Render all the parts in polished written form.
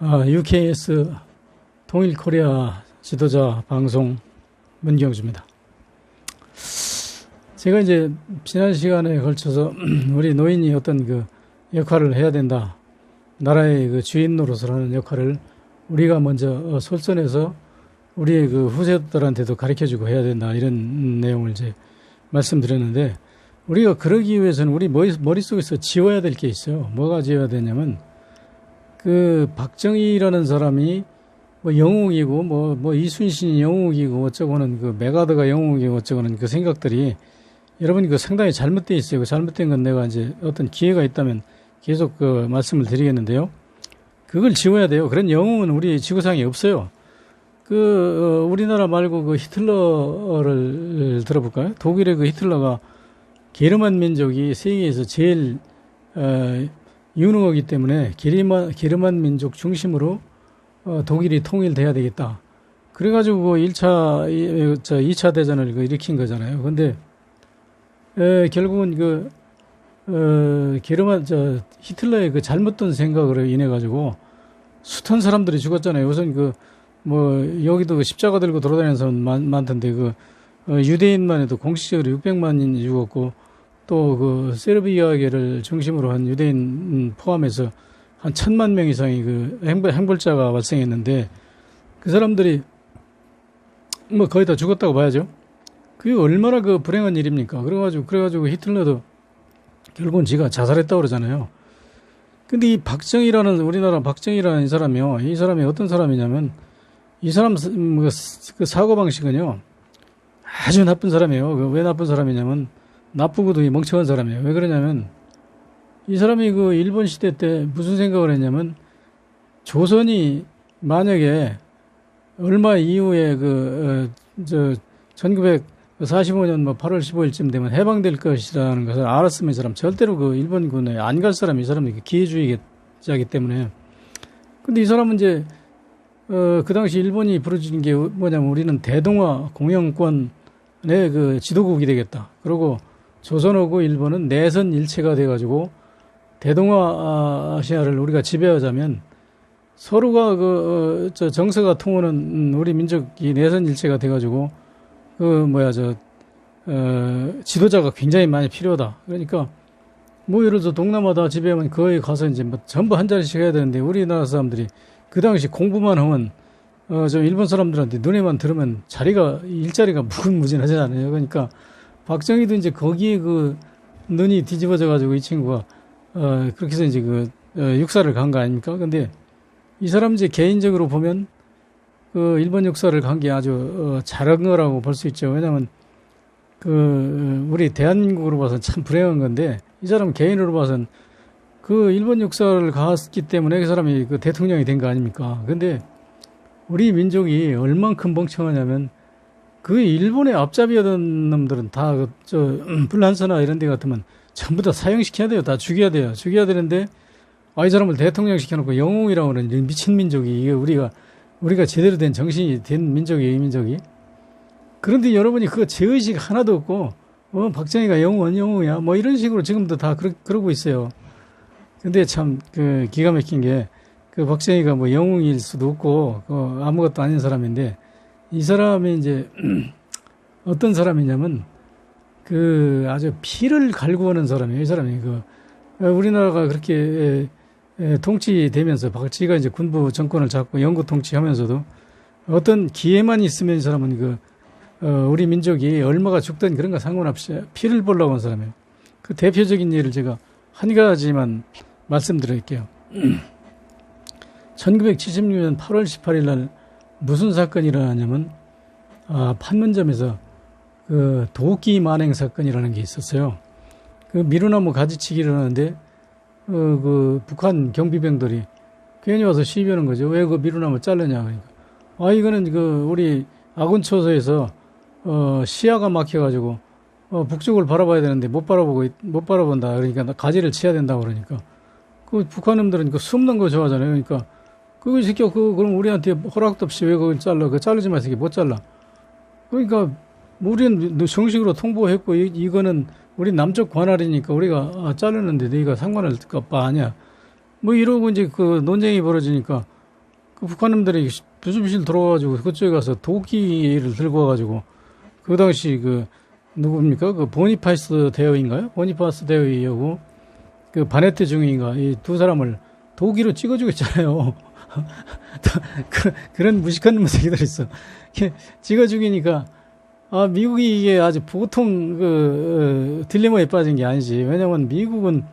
UKS 통일 코리아 지도자 방송 문경주입니다. 제가 이제 지난 시간에 걸쳐서 우리 노인이 어떤 그 역할을 해야 된다. 나라의 그 주인으로서라는 역할을 우리가 먼저 솔선해서 우리의 그 후세들한테도 가르쳐주고 해야 된다. 이런 내용을 이제 말씀드렸는데, 우리가 그러기 위해서는 우리 머릿속에서 지워야 될 게 있어요. 뭐가 지워야 되냐면, 그 박정희라는 사람이 뭐 영웅이고 뭐 이순신이 영웅이고 어쩌고는 그 메가드가 영웅이고 어쩌고는 그 생각들이 여러분이 그 상당히 잘못되어 있어요. 그 잘못된 건 내가 이제 어떤 기회가 있다면 계속 그 말씀을 드리겠는데요. 그걸 지워야 돼요. 그런 영웅은 우리 지구상에 없어요. 우리나라 말고 그 히틀러를 들어볼까요? 독일의 그 히틀러가 게르만 민족이 세계에서 제일 유능하기 때문에 게르만 민족 중심으로 독일이 통일돼야 되겠다. 그래가지고 2차 대전을 일으킨 거잖아요. 근데 결국은 히틀러의 그 잘못된 생각으로 인해가지고 숱한 사람들이 죽었잖아요. 우선 여기도 십자가 들고 돌아다니는 사람 많던데, 유대인만 해도 공식적으로 600만인이 죽었고, 또 세르비아계를 중심으로 한 유대인 포함해서 한 1000만 명 이상의 행벌자가 발생했는데, 그 사람들이 거의 다 죽었다고 봐야죠. 그게 얼마나 불행한 일입니까? 그래가지고 히틀러도 결국은 지가 자살했다고 그러잖아요. 근데 이 우리나라 박정희라는 이 사람이요. 이 사람이 어떤 사람이냐면, 이 사람 그 사고방식은요, 아주 나쁜 사람이에요. 왜 나쁜 사람이냐면, 나쁘고도 멍청한 사람이에요. 왜 그러냐면, 이 사람이 일본 시대 때 무슨 생각을 했냐면, 조선이 만약에 얼마 이후에 1945년 8월 15일쯤 되면 해방될 것이라는 것을 알았으면 이 사람 절대로 일본군에 안 갈 사람이, 이 사람이 기회주의자이기 때문에. 근데 이 사람은 이제 그 당시 일본이 부르짖은 게 뭐냐면, 우리는 대동아 공영권의 지도국이 되겠다. 그리고 조선하고 일본은 내선 일체가 돼가지고 대동아시아를 우리가 지배하자면 서로가 정서가 통하는 우리 민족이 내선 일체가 돼가지고 지도자가 굉장히 많이 필요하다. 그러니까 예를 들어서 동남아 다 지배하면 거기 가서 이제 전부 한 자리씩 해야 되는데, 우리나라 사람들이 그 당시 공부만 하면 일본 사람들한테 눈에만 들으면 일자리가 무궁무진하잖아요. 그러니까 박정희도 이제 거기에 눈이 뒤집어져 가지고 이 친구가 그렇게 해서 이제 육사를 간 거 아닙니까? 근데 이 사람 이제 개인적으로 보면 일본 육사를 간 게 아주 잘한 거라고 볼 수 있죠. 왜냐면 우리 대한민국으로 봐서는 참 불행한 건데, 이 사람 개인으로 봐서는 일본 육사를 갔기 때문에 그 사람이 대통령이 된 거 아닙니까? 근데 우리 민족이 얼만큼 멍청하냐면, 일본의 앞잡이였던 놈들은 다 불란서나 이런 데 같으면 전부 다 사형시켜야 돼요. 다 죽여야 돼요. 죽여야 되는데, 이 사람을 대통령 시켜놓고 영웅이라고 하는 미친 민족이, 이게 우리가 제대로 된 정신이 된 민족이에요, 이 민족이. 그런데 여러분이 죄의식 하나도 없고, 박정희가 영웅이야. 이런 식으로 지금도 다 그러고 있어요. 근데 참, 기가 막힌 게, 박정희가 영웅일 수도 없고, 아무것도 아닌 사람인데, 이 사람이 이제, 어떤 사람이냐면, 아주 피를 갈구하는 사람이에요, 이 사람이. 우리나라가 그렇게, 통치되면서, 박정희가 이제 군부 정권을 잡고 영구 통치하면서도, 어떤 기회만 있으면 이 사람은 우리 민족이 얼마가 죽든 그런 거 상관없이 피를 보려고 한 사람이에요. 대표적인 예를 제가 한 가지만 말씀드릴게요. 1976년 8월 18일 날 무슨 사건이 일어나냐면, 판문점에서 도끼 만행 사건이라는 게 있었어요. 미루나무 가지치기를 하는데, 북한 경비병들이 괜히 와서 시비하는 거죠. 왜 미루나무 자르냐. 그러니까. 이거는 우리 아군초소에서, 시야가 막혀가지고, 북쪽을 바라봐야 되는데 못 바라본다. 그러니까 가지를 치야 된다고 그러니까. 북한 놈들은 숨는 거 좋아하잖아요. 그러니까, 이 새끼야, 그럼 우리한테 허락도 없이 왜 그걸 잘라? 자르지 마, 이 새끼 못 잘라. 그러니까, 우리는 정식으로 통보했고, 이거는 우리 남쪽 관할이니까 우리가 자르는데 너희가 상관을 바 아니야. 이러고 이제 논쟁이 벌어지니까, 그 북한놈들이 부수비실 들어와가지고 그쪽에 가서 도끼를 들고 와가지고 그 당시 그 누굽니까? 그 보니파스 대尉인가요? 보니파스 대尉하고 그 바네트 중위인가 이 두 사람을 도끼로 찍어주고 있잖아요. 그런 무식한 놈들이 있어. 찍어 죽이니까 아 미국이 이게 아주 보통 그 딜레마에 빠진 게 아니지. 왜냐면 미국은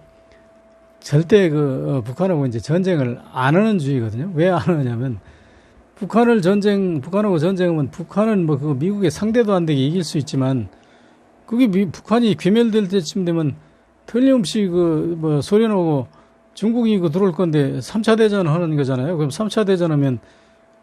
절대 그 북한하고 이제 전쟁을 안 하는 주의거든요. 왜 안 하냐면 북한하고 전쟁하면 북한은 뭐 그 미국의 상대도 안 되게 이길 수 있지만 그게 북한이 괴멸될 때쯤 되면 틀림없이 그 뭐 소련하고 중국이 그 들어올 건데 3차 대전 하는 거잖아요. 그럼 3차 대전 하면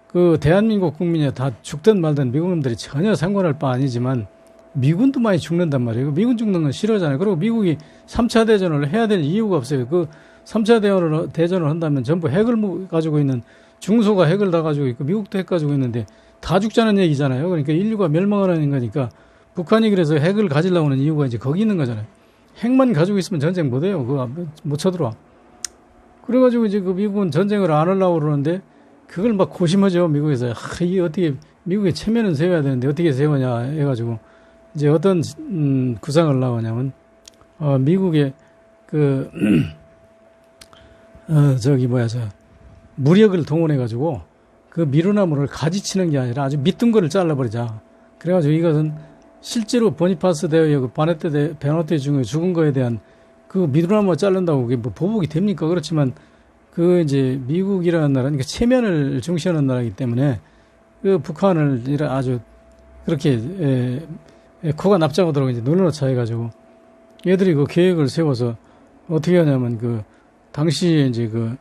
그 대한민국 국민이 다 죽든 말든 미국놈들이 전혀 상관할 바 아니지만 미군도 많이 죽는단 말이에요. 미군 죽는 건 싫어하잖아요. 그리고 미국이 3차 대전을 해야 될 이유가 없어요. 그 3차 대전을 한다면 전부 핵을 가지고 있는 중소가 핵을 다 가지고 있고 미국도 핵 가지고 있는데 다 죽자는 얘기잖아요. 그러니까 인류가 멸망하는 거니까 북한이 그래서 핵을 가지려고 하는 이유가 이제 거기 있는 거잖아요. 핵만 가지고 있으면 전쟁 못 해요. 그거 못 쳐들어와. 그래가지고 이제 그 미국은 전쟁을 안 하려고 그러는데 그걸 막 고심하죠. 미국에서. 이게 어떻게 미국의 체면은 세워야 되는데 어떻게 세우냐 해가지고 이제 어떤 구상을 나오냐면 미국의 그 무력을 동원해가지고 그 미루나무를 가지치는 게 아니라 아주 밑둥 거를 잘라버리자. 그래가지고 이것은 실제로 보니파스 대尉하고 베네트 중에 죽은 거에 대한 그 미루나무 자른다고 그게 뭐 보복이 됩니까? 그렇지만 그 이제 미국이라는 나라는 그 체면을 중시하는 나라이기 때문에 그 북한을 아주 그렇게 코가 납작하도록 이제 눈으로 차해가지고 얘들이 그 계획을 세워서 어떻게 하냐면 그 당시에 이제 그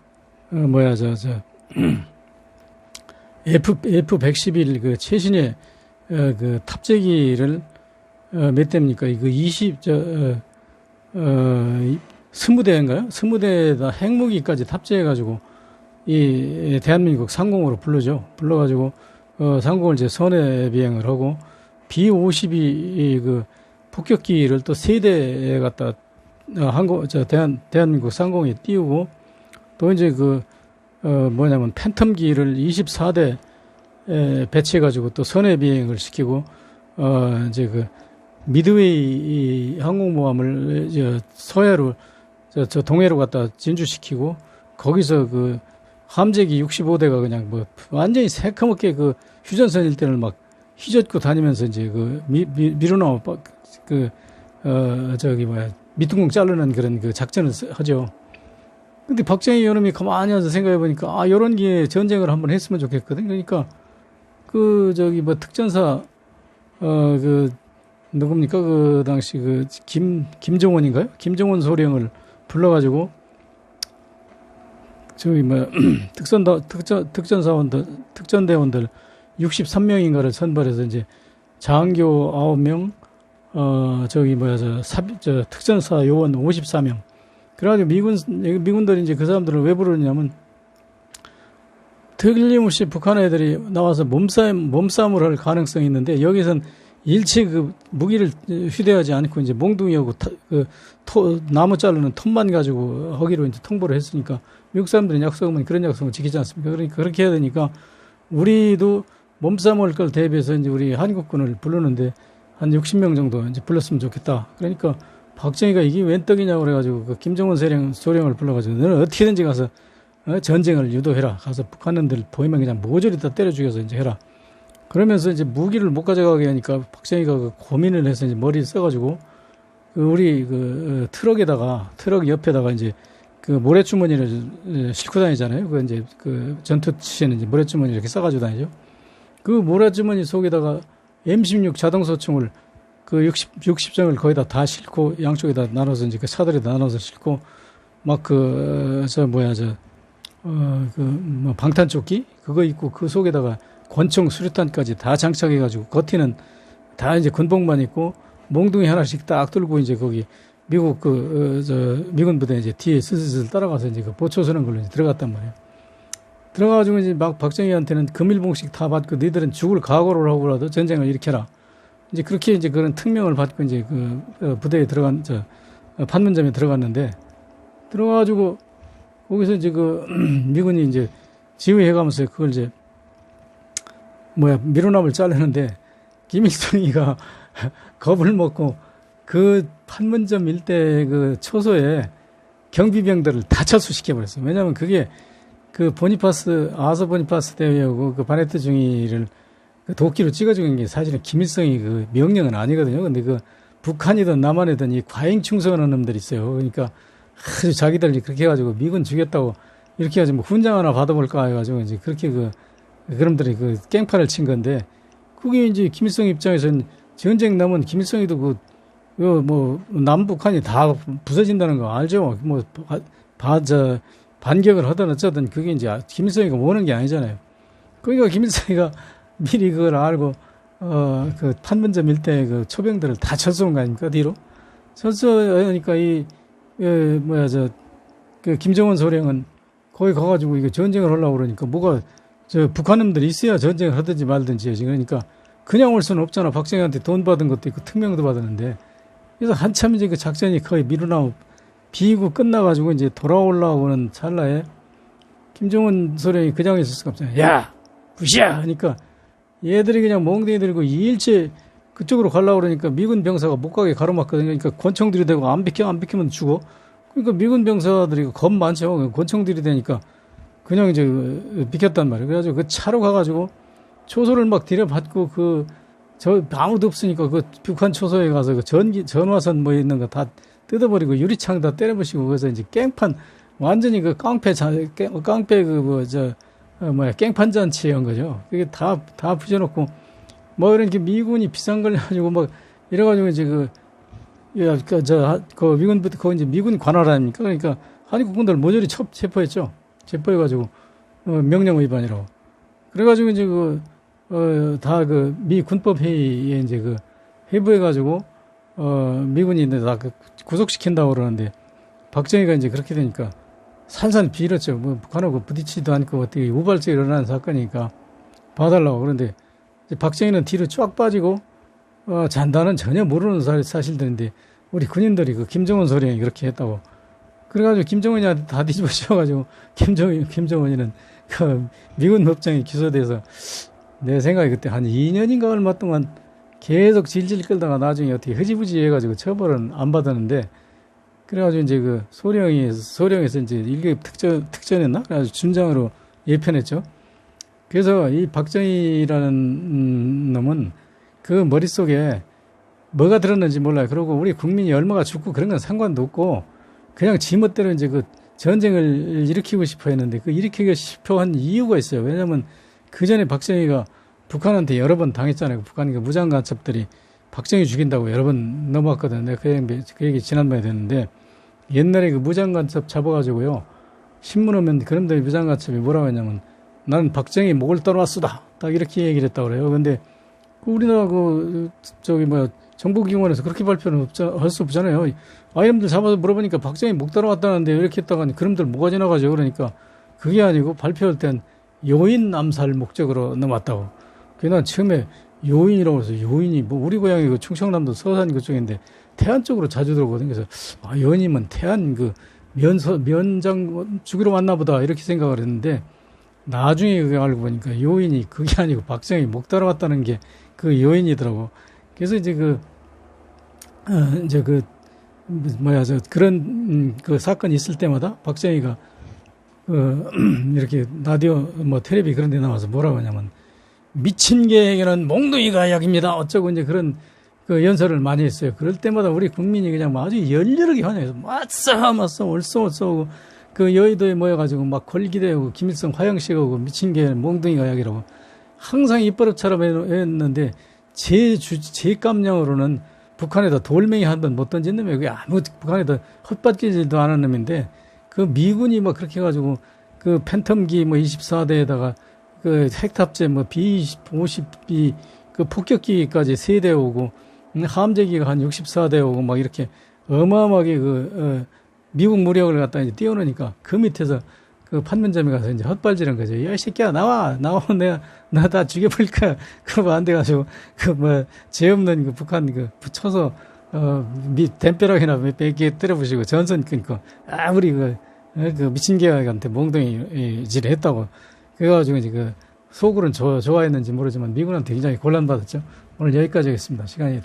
F-111 그 최신의 그 탑재기를 몇 대입니까? 그 20대인가요? 20대에다 핵무기까지 탑재해가지고 이 대한민국 상공으로 불러가지고 상공을 이제 선해 비행을 하고 B-52 그 폭격기를 또 3대 갖다 대한민국 상공에 띄우고 또 이제 팬텀기를 24대 배치해가지고 또 선해 비행을 시키고 이제 그 미드웨이 항공모함을 서해로 저 동해로 갖다 진주시키고 거기서 그 함재기 65대가 그냥 뭐 완전히 새카맣게 그 휴전선 일대를 막 휘젓고 다니면서 이제 그 미루나무 밑둥둥 자르는 그런 그 작전을 하죠. 근데 박정희 요놈이 가만히 앉아서 생각해 보니까 요런 기회에 전쟁을 한번 했으면 좋겠거든. 그러니까 특전사 누굽니까? 그 당시 김정원인가요? 김정원 소령을 불러가지고 특전대원들 63명인가를 선발해서 이제 장교 9명, 특전사 요원 54명. 그래가지고 미군들이 이제 그 사람들을 왜 부르냐면 틀림없이 북한 애들이 나와서 몸싸움을 할 가능성이 있는데 여기선 일체 그 무기를 휴대하지 않고 이제 몽둥이하고 나무 자르는 톱만 가지고 하기로 이제 통보를 했으니까 미국 사람들은 약속하면 그런 약속을 지키지 않습니까? 그러니까 그렇게 해야 되니까 우리도 몸싸움 할 걸 대비해서 이제 우리 한국군을 부르는데 한 60명 정도 이제 불렀으면 좋겠다. 그러니까 박정희가 이게 웬 떡이냐고 그래가지고 그 김정은 소령을 불러가지고 너는 어떻게든지 가서 전쟁을 유도해라. 가서 북한놈들 보이면 그냥 모조리 다 때려 죽여서 이제 해라. 그러면서 이제 무기를 못 가져가게 하니까 박정희가 그 고민을 해서 이제 머리를 써가지고 트럭 옆에다가 이제 그 모래주머니를 싣고 다니잖아요. 그 이제 그 전투 시에는 이제 모래주머니 이렇게 싸가지고 다니죠. 그 모래주머니 속에다가 M16 자동소총을 그 60정을 거의 다 싣고 양쪽에다 나눠서 이제 그 차들에다 나눠서 싣고 막 방탄조끼 그거 입고 그 속에다가 권총 수류탄까지 다 장착해가지고 겉에는 다 이제 군복만 입고 몽둥이 하나씩 딱 들고 이제 거기 미국 미군 부대 이제 뒤에 슬슬 따라가서 이제 그 보초 서는 걸로 이제 들어갔단 말이에요. 들어가가지고 이제 막 박정희한테는 금일봉씩 다 받고 너희들은 죽을 각오를 하고라도 전쟁을 일으켜라. 이제 그렇게 이제 그런 특명을 받고 이제 부대에 판문점에 들어갔는데 들어가가지고 거기서 이제 미군이 이제 지휘해가면서 그걸 이제 미루나무를 자르는데 김일성이가 겁을 먹고 그 판문점 일대 그 초소에 경비병들을 다 철수시켜버렸어요. 왜냐하면 그게 그 아서 보니파스 대회하고 그 바네트 중위를 그 도끼로 찍어 죽인 게 사실은 김일성이 그 명령은 아니거든요. 근데 그 북한이든 남한이든 이 과잉 충성하는 놈들이 있어요. 그러니까 아주 자기들이 그렇게 해가지고 미군 죽였다고 이렇게 해가지고 훈장 하나 받아볼까 해가지고 이제 그렇게 그놈들이 그 깽판을 친 건데 그게 이제 김일성 입장에서는 전쟁 나면 김일성이도 남북한이 다 부서진다는 거 알죠? 반격을 하든 어쩌든 그게 이제 김일성이가 원하는 게 아니잖아요. 그러니까 김일성이가 미리 그걸 알고, 그 판문점 일대 그 초병들을 다 철수한 거 아닙니까? 뒤로? 철수하니까 그 김정은 소령은 거기 가가지고 이거 전쟁을 하려고 그러니까 북한 놈들이 있어야 전쟁을 하든지 말든지 해야지. 그러니까 그냥 올 수는 없잖아. 박정희한테 돈 받은 것도 있고 특명도 받았는데. 그래서 한참 이제 그 작전이 거의 미루나무 비고 끝나가지고 이제 돌아올라오는 찰나에 김정은 소령이 그 장에 있을 수가 없잖아요. 야! 부시야! 하니까 얘들이 그냥 멍덩이 들고 일체 그쪽으로 가려고 그러니까 미군 병사가 못 가게 가로막거든요. 그러니까 권총 들이대고 안 비키면 죽어. 그러니까 미군 병사들이 겁 많죠. 권총 들이대니까 그냥 이제 비켰단 말이에요. 그래가지고 그 차로 가가지고 초소를 막 들여받고 아무도 없으니까 그 북한 초소에 가서 그 전화선 있는 거 다 뜯어버리고 유리창 다 때려부시고 그래서 이제 깽판 완전히 그 깡패 깽판 잔치 한 거죠. 그게 다 부셔놓고 이런 게 미군이 비싼 걸 가지고 이래가지고 이제 미군부터 이제 미군 관할 아닙니까? 그러니까 한국군들 모조리 체포했죠. 체포해가지고 명령 위반이라고. 그래가지고 이제 미 군법 회의에 이제 회부해가지고 미군이 다 구속시킨다고 그러는데 박정희가 이제 그렇게 되니까 산산 비렸죠. 북한하고 부딪히지도 않고 어떻게 우발적이 일어나는 사건이니까 봐달라고. 그런데 박정희는 뒤로 쫙 빠지고 잔다는 전혀 모르는 사실들인데 우리 군인들이 김정은 소령이 그렇게 했다고. 그래가지고 김정은이한테 다 뒤집어 씌워가지고 김정은이는 미군 법정에 기소돼서 내 생각에 그때 한 2년인가 얼마 동안 계속 질질 끌다가 나중에 어떻게 흐지부지 해가지고 처벌은 안 받았는데 그래가지고 이제 소령에서 이제 1급 특전했나? 그래가지고 준장으로 예편했죠. 그래서 이 박정희라는 놈은 그 머릿속에 뭐가 들었는지 몰라요. 그리고 우리 국민이 얼마가 죽고 그런 건 상관도 없고 그냥 지멋대로 이제 전쟁을 일으키고 싶어 했는데 일으키고 싶어 한 이유가 있어요. 왜냐면 그 전에 박정희가 북한한테 여러 번 당했잖아요. 북한 무장 간첩들이 박정희 죽인다고 여러 번 넘어왔거든요. 내가 그 얘기 지난번에 됐는데 옛날에 무장 간첩 잡아가지고요. 신문 오면 그런데 무장 간첩이 뭐라고 했냐면 나는 박정희 목을 떨어왔수다. 딱 이렇게 얘기를 했다고 그래요. 근데 우리나라 정보기관에서 그렇게 발표는 할 수 없잖아요. 아이놈들 잡아서 물어보니까 박정희 목 떨어왔다는데 이렇게 했다가 그놈들 뭐가 지나가죠. 그러니까 그게 아니고 발표할 땐 요인 암살 목적으로 넘었다고. 그게 난 처음에 요인이라고 해서 요인이 우리 고향이 충청남도 서산 그쪽인데 태안 쪽으로 자주 들어오거든요. 그래서 요인이면 태안 면장 죽이러 왔나 보다 이렇게 생각을 했는데 나중에 그게 알고 보니까 요인이 그게 아니고 박정희 목 따라왔다는 게 그 요인이더라고. 그래서 이제 그런 사건이 있을 때마다 박정희가 이렇게 라디오 텔레비 그런 데 나와서 뭐라고 하냐면 미친 개에게는 몽둥이가 약입니다. 어쩌고 이제 그런 연설을 많이 했어요. 그럴 때마다 우리 국민이 그냥 아주 열렬하게 환영해서 맞서 올쏘 여의도에 모여가지고 막 걸기대고 김일성 화형식 하고 미친 개는 몽둥이가 약이라고 항상 입버릇처럼 했는데 제 깜냥으로는 북한에다 돌멩이 한 번 못 던진 놈이 북한에다 헛받기지도 않은 놈인데 미군이 그렇게 해가지고 팬텀기 24대에다가 핵탑재 B-50B 폭격기까지 3대 오고 함재기가 한 64대 오고 이렇게 어마어마하게 미국 무력을 갖다 이제 띄워놓으니까 그 밑에서 판문점에 가서 이제 헛발질한 거죠. 야, 이 새끼야, 나와, 나 다 죽여버릴까. 그거 안 돼가지고, 죄 없는 북한 붙여서, 댐벼락이나 몇 개 때려부시고 전선 끊고, 우리 미친 개한테 몽둥이 질 했다고. 그래가지고 이제 그 속으로는 좋아했는지 모르지만 미군한테 굉장히 곤란받았죠. 오늘 여기까지 하겠습니다. 시간이